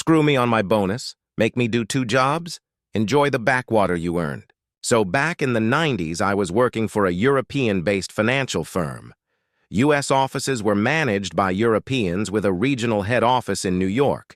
Screw me on my bonus, make me do 2 jobs, enjoy the backwater you earned. So back in the 90s, I was working for a European-based financial firm. U.S. offices were managed by Europeans with a regional head office in New York.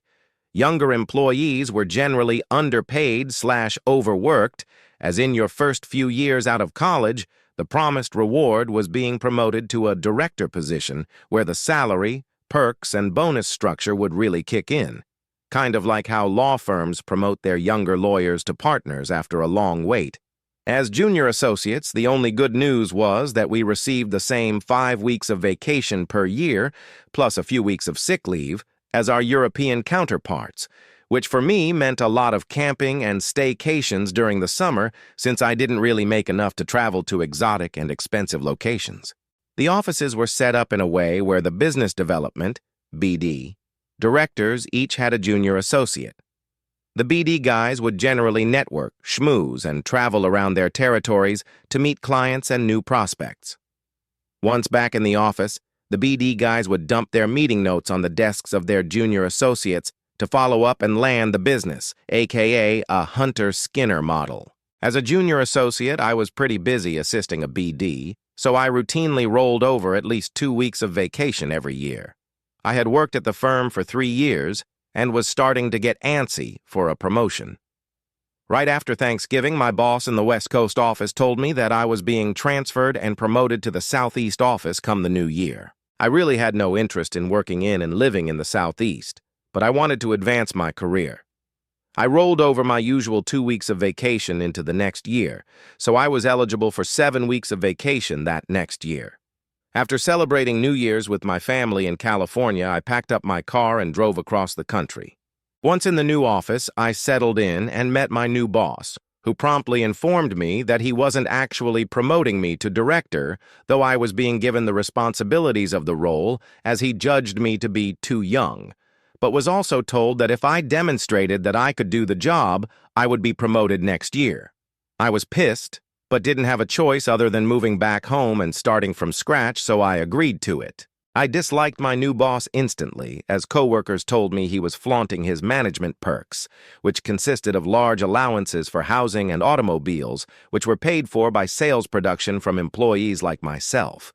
Younger employees were generally underpaid/overworked, as in your first few years out of college, the promised reward was being promoted to a director position where the salary, perks, and bonus structure would really kick in. Kind of like how law firms promote their younger lawyers to partners after a long wait. As junior associates, the only good news was that we received the same 5 weeks of vacation per year, plus a few weeks of sick leave, as our European counterparts, which for me meant a lot of camping and staycations during the summer since I didn't really make enough to travel to exotic and expensive locations. The offices were set up in a way where the business development, BD, directors each had a junior associate. The BD guys would generally network, schmooze, and travel around their territories to meet clients and new prospects. Once back in the office, the BD guys would dump their meeting notes on the desks of their junior associates to follow up and land the business, aka a Hunter-Skinner model. As a junior associate, I was pretty busy assisting a BD, so I routinely rolled over at least 2 weeks of vacation every year. I had worked at the firm for 3 years and was starting to get antsy for a promotion. Right after Thanksgiving, my boss in the West Coast office told me that I was being transferred and promoted to the Southeast office come the new year. I really had no interest in working in and living in the Southeast, but I wanted to advance my career. I rolled over my usual 2 weeks of vacation into the next year, so I was eligible for 7 weeks of vacation that next year. After celebrating New Year's with my family in California, I packed up my car and drove across the country. Once in the new office, I settled in and met my new boss, who promptly informed me that he wasn't actually promoting me to director, though I was being given the responsibilities of the role as he judged me to be too young, but was also told that if I demonstrated that I could do the job, I would be promoted next year. I was pissed, but didn't have a choice other than moving back home and starting from scratch, so I agreed to it. I disliked my new boss instantly, as coworkers told me he was flaunting his management perks, which consisted of large allowances for housing and automobiles, which were paid for by sales production from employees like myself.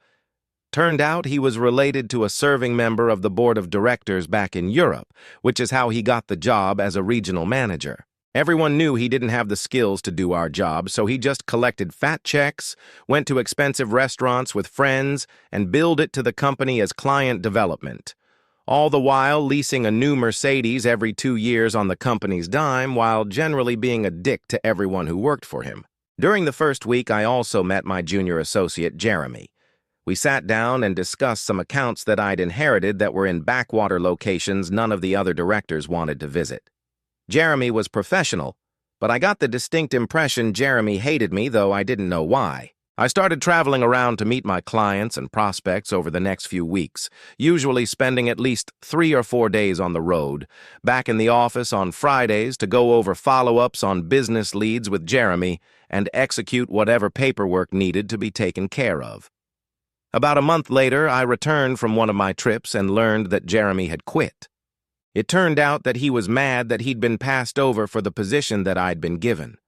Turned out he was related to a serving member of the board of directors back in Europe, which is how he got the job as a regional manager. Everyone knew he didn't have the skills to do our job, so he just collected fat checks, went to expensive restaurants with friends, and billed it to the company as client development, all the while leasing a new Mercedes every 2 years on the company's dime while generally being a dick to everyone who worked for him. During the first week, I also met my junior associate, Jeremy. We sat down and discussed some accounts that I'd inherited that were in backwater locations none of the other directors wanted to visit. Jeremy was professional, but I got the distinct impression Jeremy hated me, though I didn't know why. I started traveling around to meet my clients and prospects over the next few weeks, usually spending at least 3 or 4 days on the road, back in the office on Fridays to go over follow-ups on business leads with Jeremy and execute whatever paperwork needed to be taken care of. About a month later, I returned from one of my trips and learned that Jeremy had quit. It turned out that he was mad that he'd been passed over for the position that I'd been given.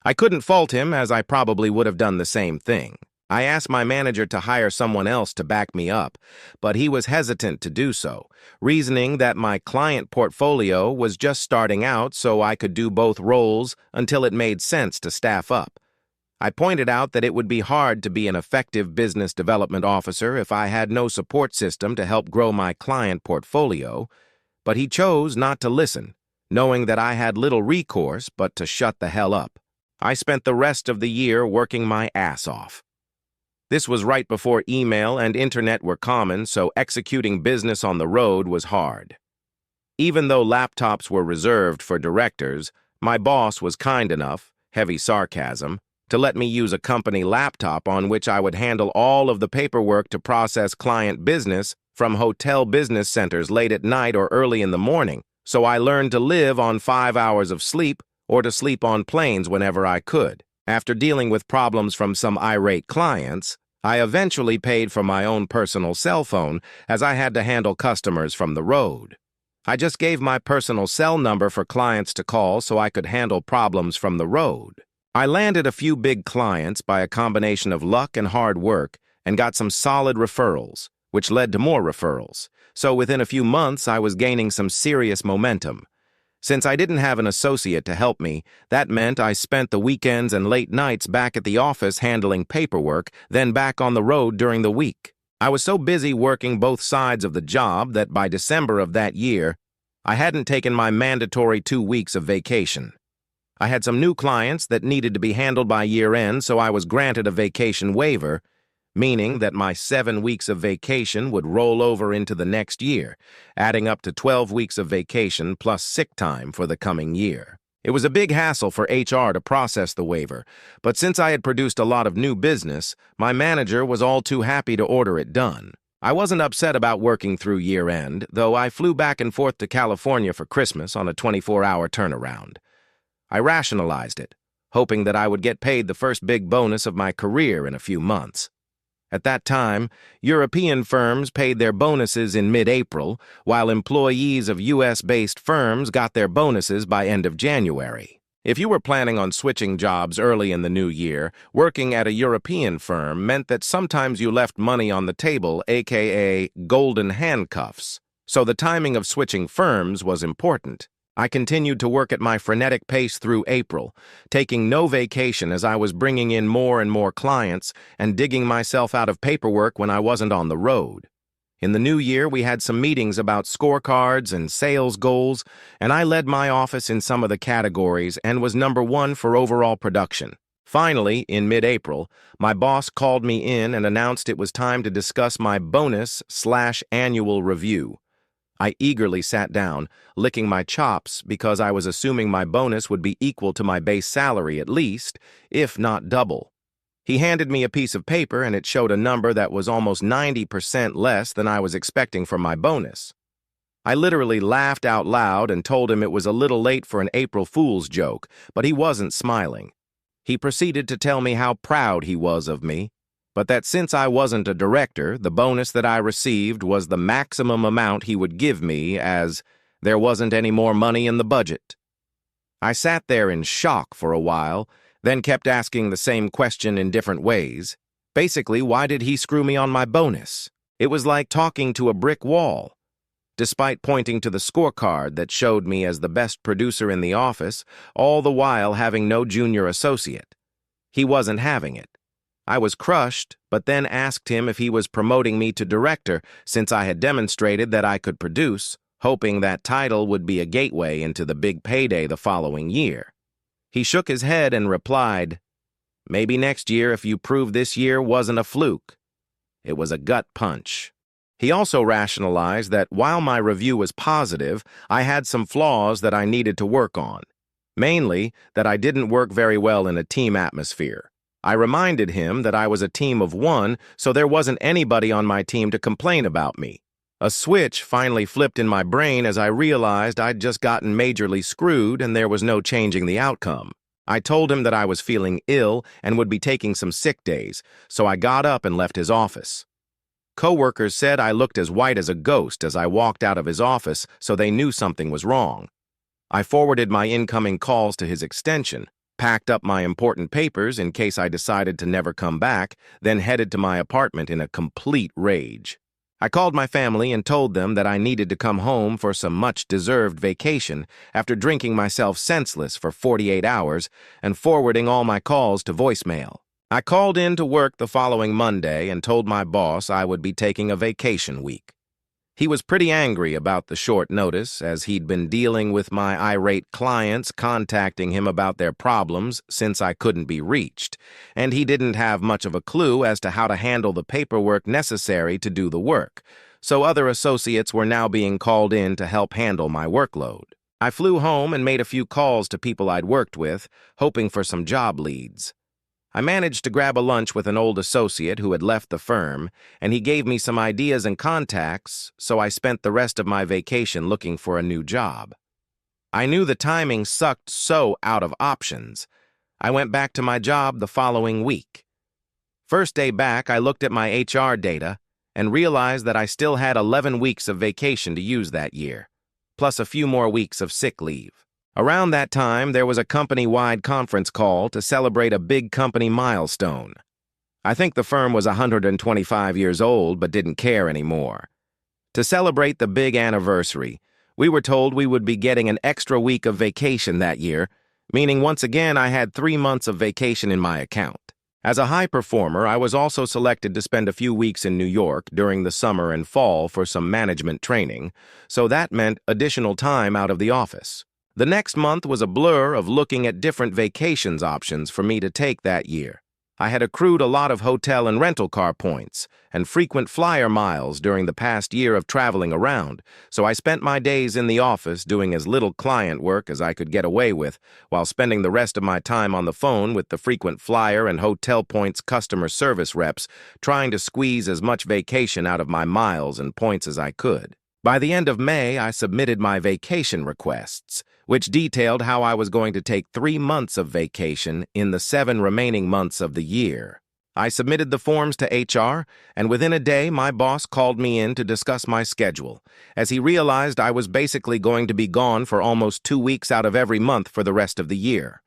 I couldn't fault him, as I probably would have done the same thing. I asked my manager to hire someone else to back me up, but he was hesitant to do so, reasoning that my client portfolio was just starting out so I could do both roles until it made sense to staff up. I pointed out that it would be hard to be an effective business development officer if I had no support system to help grow my client portfolio, but he chose not to listen, knowing that I had little recourse but to shut the hell up. I spent the rest of the year working my ass off. This was right before email and internet were common, so executing business on the road was hard. Even though laptops were reserved for directors, my boss was kind enough, heavy sarcasm, to let me use a company laptop on which I would handle all of the paperwork to process client business from hotel business centers late at night or early in the morning, so I learned to live on 5 hours of sleep or to sleep on planes whenever I could. After dealing with problems from some irate clients, I eventually paid for my own personal cell phone as I had to handle customers from the road. I just gave my personal cell number for clients to call so I could handle problems from the road. I landed a few big clients by a combination of luck and hard work and got some solid referrals, which led to more referrals. So within a few months, I was gaining some serious momentum. Since I didn't have an associate to help me, that meant I spent the weekends and late nights back at the office handling paperwork, then back on the road during the week. I was so busy working both sides of the job that by December of that year, I hadn't taken my mandatory 2 weeks of vacation. I had some new clients that needed to be handled by year-end, so I was granted a vacation waiver, meaning that my 7 weeks of vacation would roll over into the next year, adding up to 12 weeks of vacation plus sick time for the coming year. It was a big hassle for HR to process the waiver, but since I had produced a lot of new business, my manager was all too happy to order it done. I wasn't upset about working through year-end, though I flew back and forth to California for Christmas on a 24-hour turnaround. I rationalized it, hoping that I would get paid the first big bonus of my career in a few months. At that time, European firms paid their bonuses in mid-April, while employees of U.S.-based firms got their bonuses by end of January. If you were planning on switching jobs early in the new year, working at a European firm meant that sometimes you left money on the table, aka golden handcuffs. So the timing of switching firms was important. I continued to work at my frenetic pace through April, taking no vacation as I was bringing in more and more clients and digging myself out of paperwork when I wasn't on the road. In the new year, we had some meetings about scorecards and sales goals, and I led my office in some of the categories and was number 1 for overall production. Finally, in mid-April, my boss called me in and announced it was time to discuss my bonus/annual review. I eagerly sat down, licking my chops because I was assuming my bonus would be equal to my base salary at least, if not double. He handed me a piece of paper and it showed a number that was almost 90% less than I was expecting for my bonus. I literally laughed out loud and told him it was a little late for an April Fool's joke, but he wasn't smiling. He proceeded to tell me how proud he was of me, but that since I wasn't a director, the bonus that I received was the maximum amount he would give me, as there wasn't any more money in the budget. I sat there in shock for a while, then kept asking the same question in different ways. Basically, why did he screw me on my bonus? It was like talking to a brick wall. Despite pointing to the scorecard that showed me as the best producer in the office, all the while having no junior associate. He wasn't having it. I was crushed, but then asked him if he was promoting me to director since I had demonstrated that I could produce, hoping that title would be a gateway into the big payday the following year. He shook his head and replied, "Maybe next year if you prove this year wasn't a fluke." It was a gut punch. He also rationalized that while my review was positive, I had some flaws that I needed to work on. Mainly, that I didn't work very well in a team atmosphere. I reminded him that I was a team of 1, so there wasn't anybody on my team to complain about me. A switch finally flipped in my brain as I realized I'd just gotten majorly screwed and there was no changing the outcome. I told him that I was feeling ill and would be taking some sick days, so I got up and left his office. Coworkers said I looked as white as a ghost as I walked out of his office, so they knew something was wrong. I forwarded my incoming calls to his extension, packed up my important papers in case I decided to never come back, then headed to my apartment in a complete rage. I called my family and told them that I needed to come home for some much-deserved vacation after drinking myself senseless for 48 hours and forwarding all my calls to voicemail. I called in to work the following Monday and told my boss I would be taking a vacation week. He was pretty angry about the short notice, as he'd been dealing with my irate clients contacting him about their problems since I couldn't be reached, and he didn't have much of a clue as to how to handle the paperwork necessary to do the work, so other associates were now being called in to help handle my workload. I flew home and made a few calls to people I'd worked with, hoping for some job leads. I managed to grab a lunch with an old associate who had left the firm, and he gave me some ideas and contacts, so I spent the rest of my vacation looking for a new job. I knew the timing sucked so out of options. I went back to my job the following week. First day back, I looked at my HR data and realized that I still had 11 weeks of vacation to use that year. plus a few more weeks of sick leave. Around that time, there was a company-wide conference call to celebrate a big company milestone. I think the firm was 125 years old but didn't care anymore. To celebrate the big anniversary, we were told we would be getting an extra week of vacation that year, meaning once again I had 3 months of vacation in my account. As a high performer, I was also selected to spend a few weeks in New York during the summer and fall for some management training, so that meant additional time out of the office. The next month was a blur of looking at different vacations options for me to take that year. I had accrued a lot of hotel and rental car points and frequent flyer miles during the past year of traveling around, so I spent my days in the office doing as little client work as I could get away with, while spending the rest of my time on the phone with the frequent flyer and hotel points customer service reps, trying to squeeze as much vacation out of my miles and points as I could. By the end of May, I submitted my vacation requests, which detailed how I was going to take 3 months of vacation in the 7 remaining months of the year. I submitted the forms to HR, and within a day, my boss called me in to discuss my schedule, as he realized I was basically going to be gone for almost 2 weeks out of every month for the rest of the year.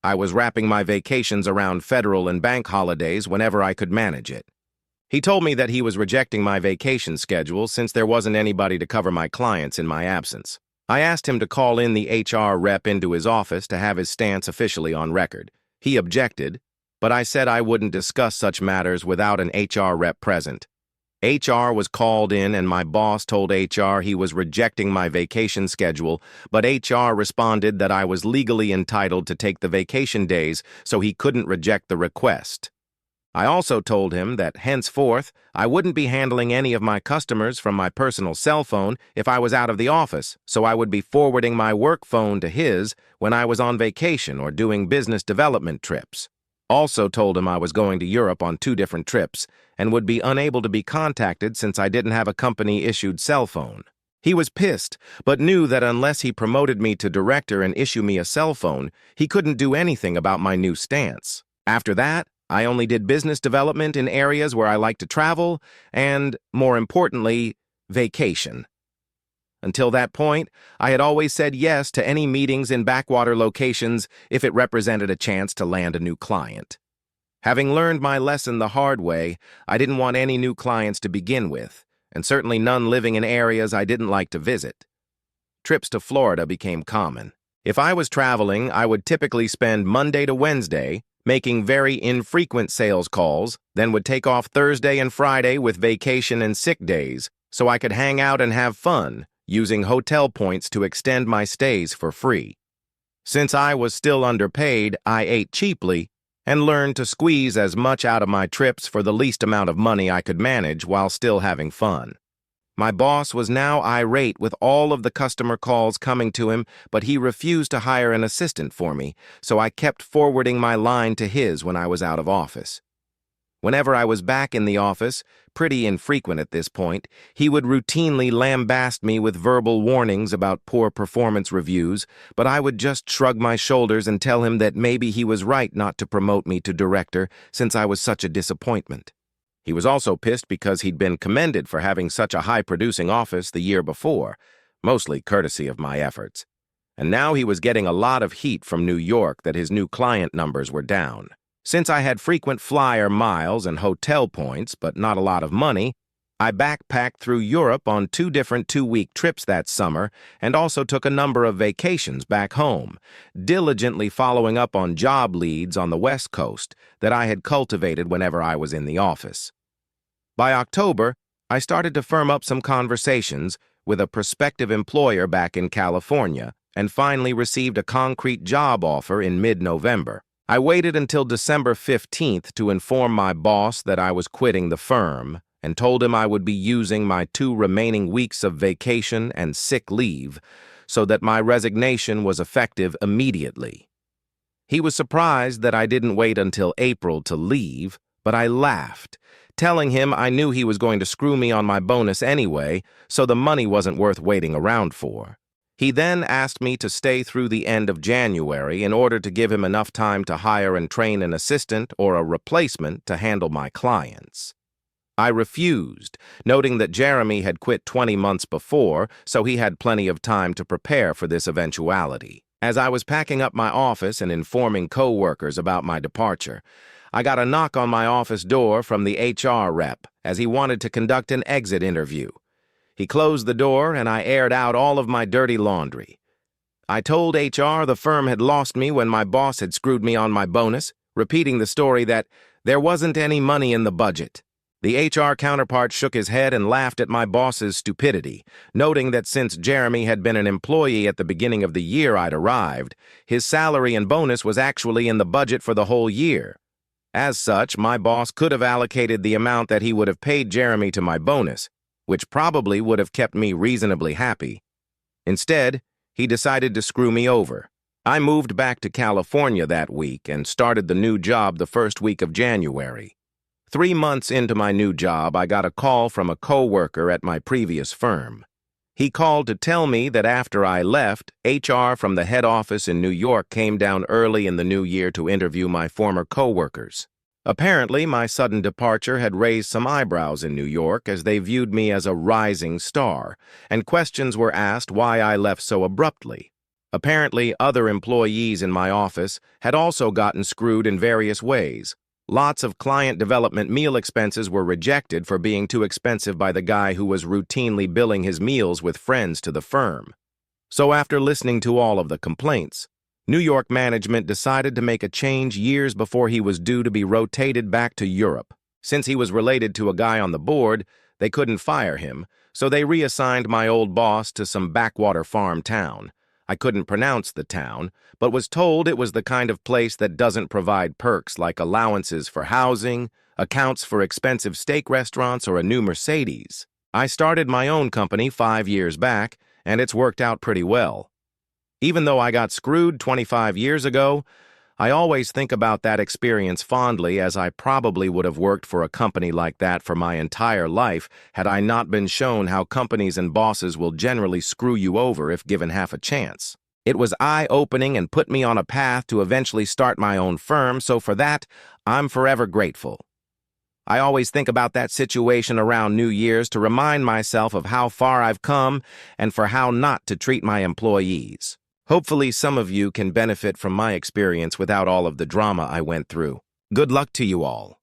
I was wrapping my vacations around federal and bank holidays whenever I could manage it. He told me that he was rejecting my vacation schedule since there wasn't anybody to cover my clients in my absence. I asked him to call in the HR rep into his office to have his stance officially on record. He objected, but I said I wouldn't discuss such matters without an HR rep present. HR was called in and my boss told HR he was rejecting my vacation schedule, but HR responded that I was legally entitled to take the vacation days, so he couldn't reject the request. I also told him that henceforth I wouldn't be handling any of my customers from my personal cell phone if I was out of the office, so I would be forwarding my work phone to his when I was on vacation or doing business development trips. Also told him I was going to Europe on 2 different trips and would be unable to be contacted since I didn't have a company-issued cell phone. He was pissed, but knew that unless he promoted me to director and issue me a cell phone, he couldn't do anything about my new stance. After that, I only did business development in areas where I like to travel and, more importantly, vacation. Until that point, I had always said yes to any meetings in backwater locations if it represented a chance to land a new client. Having learned my lesson the hard way, I didn't want any new clients to begin with, and certainly none living in areas I didn't like to visit. Trips to Florida became common. If I was traveling, I would typically spend Monday to Wednesday making very infrequent sales calls, then would take off Thursday and Friday with vacation and sick days so I could hang out and have fun, using hotel points to extend my stays for free. Since I was still underpaid, I ate cheaply and learned to squeeze as much out of my trips for the least amount of money I could manage while still having fun. My boss was now irate with all of the customer calls coming to him, but he refused to hire an assistant for me, so I kept forwarding my line to his when I was out of office. Whenever I was back in the office, pretty infrequent at this point, he would routinely lambast me with verbal warnings about poor performance reviews, but I would just shrug my shoulders and tell him that maybe he was right not to promote me to director since I was such a disappointment. He was also pissed because he'd been commended for having such a high-producing office the year before, mostly courtesy of my efforts. And now he was getting a lot of heat from New York that his new client numbers were down. Since I had frequent flyer miles and hotel points, but not a lot of money, I backpacked through Europe on 2 different 2-week trips that summer and also took a number of vacations back home, diligently following up on job leads on the West Coast that I had cultivated whenever I was in the office. By October, I started to firm up some conversations with a prospective employer back in California and finally received a concrete job offer in mid-November. I waited until December 15th to inform my boss that I was quitting the firm and told him I would be using my 2 remaining weeks of vacation and sick leave so that my resignation was effective immediately. He was surprised that I didn't wait until April to leave, but I laughed, telling him I knew he was going to screw me on my bonus anyway, so the money wasn't worth waiting around for. He then asked me to stay through the end of January in order to give him enough time to hire and train an assistant or a replacement to handle my clients. I refused, noting that Jeremy had quit 20 months before, so he had plenty of time to prepare for this eventuality. As I was packing up my office and informing co-workers about my departure, I got a knock on my office door from the HR rep as he wanted to conduct an exit interview. He closed the door and I aired out all of my dirty laundry. I told HR the firm had lost me when my boss had screwed me on my bonus, repeating the story that there wasn't any money in the budget. The HR counterpart shook his head and laughed at my boss's stupidity, noting that since Jeremy had been an employee at the beginning of the year I'd arrived, his salary and bonus was actually in the budget for the whole year. As such, my boss could have allocated the amount that he would have paid Jeremy to my bonus, which probably would have kept me reasonably happy. Instead, he decided to screw me over. I moved back to California that week and started the new job the first week of January. 3 months into my new job, I got a call from a co-worker at my previous firm. He called to tell me that after I left, HR from the head office in New York came down early in the new year to interview my former co-workers. Apparently, my sudden departure had raised some eyebrows in New York as they viewed me as a rising star, and questions were asked why I left so abruptly. Apparently, other employees in my office had also gotten screwed in various ways. Lots of client development meal expenses were rejected for being too expensive by the guy who was routinely billing his meals with friends to the firm. So after listening to all of the complaints, New York management decided to make a change years before he was due to be rotated back to Europe. Since he was related to a guy on the board, they couldn't fire him, so they reassigned my old boss to some backwater farm town. I couldn't pronounce the town, but was told it was the kind of place that doesn't provide perks like allowances for housing, accounts for expensive steak restaurants, or a new Mercedes. I started my own company 5 years back, and it's worked out pretty well. Even though I got screwed 25 years ago, I always think about that experience fondly, as I probably would have worked for a company like that for my entire life had I not been shown how companies and bosses will generally screw you over if given half a chance. It was eye-opening and put me on a path to eventually start my own firm, so for that, I'm forever grateful. I always think about that situation around New Year's to remind myself of how far I've come and for how not to treat my employees. Hopefully some of you can benefit from my experience without all of the drama I went through. Good luck to you all.